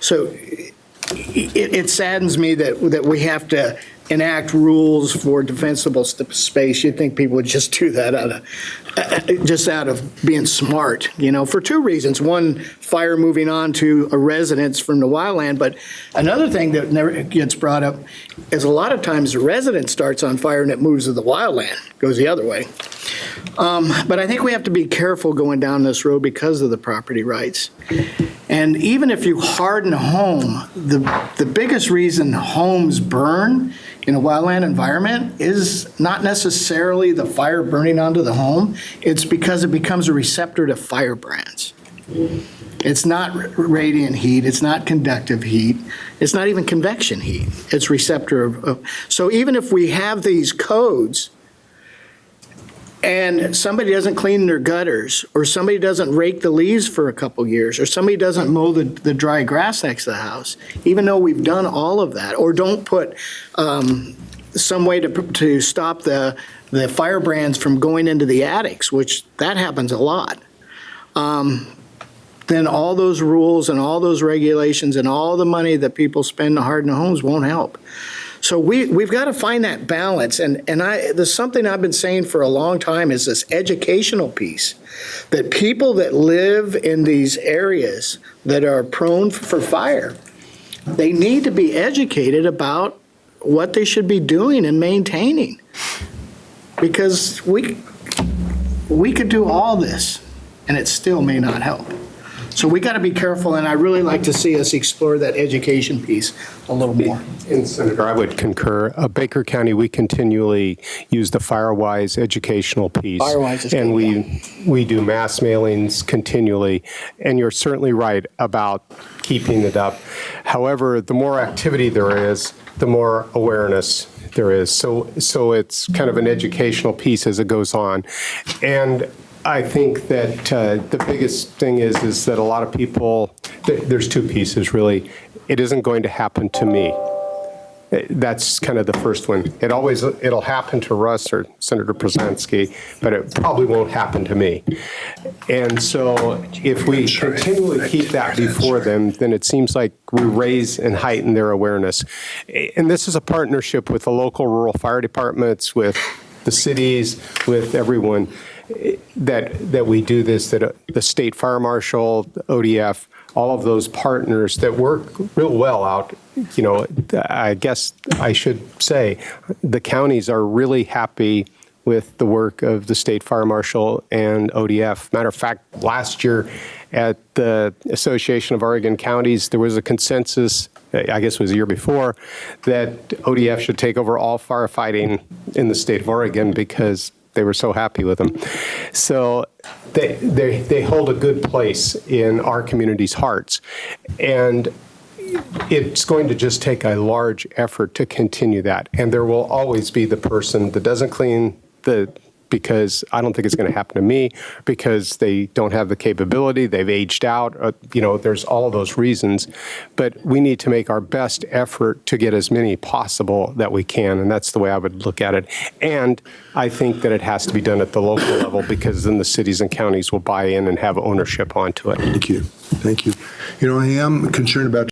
So it saddens me that we have to enact rules for defensible space. You'd think people would just do that out of being smart, for two reasons. One, fire moving on to a residence from the wildland, but another thing that never gets brought up is a lot of times the residence starts on fire and it moves to the wildland, goes the other way. But I think we have to be careful going down this road because of the property rights. And even if you harden a home, the biggest reason homes burn in a wildland environment is not necessarily the fire burning onto the home. It's because it becomes a receptor to firebrands. It's not radiant heat. It's not conductive heat. It's not even convection heat. It's receptor of. So even if we have these codes and somebody doesn't clean their gutters, or somebody doesn't rake the leaves for a couple years, or somebody doesn't mow the dry grass next to the house, even though we've done all of that, or don't put some way to stop the firebrands from going into the attics, which that happens a lot, then all those rules and all those regulations and all the money that people spend to harden homes won't help. So we've got to find that balance, and there's something I've been saying for a long time is this educational piece, that people that live in these areas that are prone for fire, they need to be educated about what they should be doing and maintaining, because we could do all this and it still may not help. So we got to be careful, and I really like to see us explore that education piece a little more. And Senator, I would concur. Baker County, we continually use the FireWise educational piece. FireWise is and good, we do mass mailings continually. And you're certainly right about keeping it up. However, the more activity there is, the more awareness there is. So it's kind of an educational piece as it goes on. And I think that the biggest thing is that a lot of people, there's two pieces really. It isn't going to happen to me. That's kind of the first one. It'll happen to Russ or Senator Brzezinski, but it probably won't happen to me. And so if we continually keep that before them, then it seems like we raise and heighten their awareness. And this is a partnership with the local rural fire departments, with the cities, with everyone, that we do this, that the state fire marshal, the ODF, all of those partners that work real well out, I guess I should say the counties are really happy with the work of the state fire marshal and ODF. Matter of fact, last year at the Association of Oregon Counties, there was a consensus, I guess it was the year before, that ODF should take over all firefighting in the state of Oregon because they were so happy with them. So they hold a good place in our community's hearts. And it's going to just take a large effort to continue that. And there will always be the person that doesn't clean because I don't think it's going to happen to me, because they don't have the capability, they've aged out, there's all of those reasons. But we need to make our best effort to get as many possible that we can, and that's the way I would look at it. And I think that it has to be done at the local level, because then the cities and counties will buy in and have ownership onto it. Thank you. Thank you. I am concerned about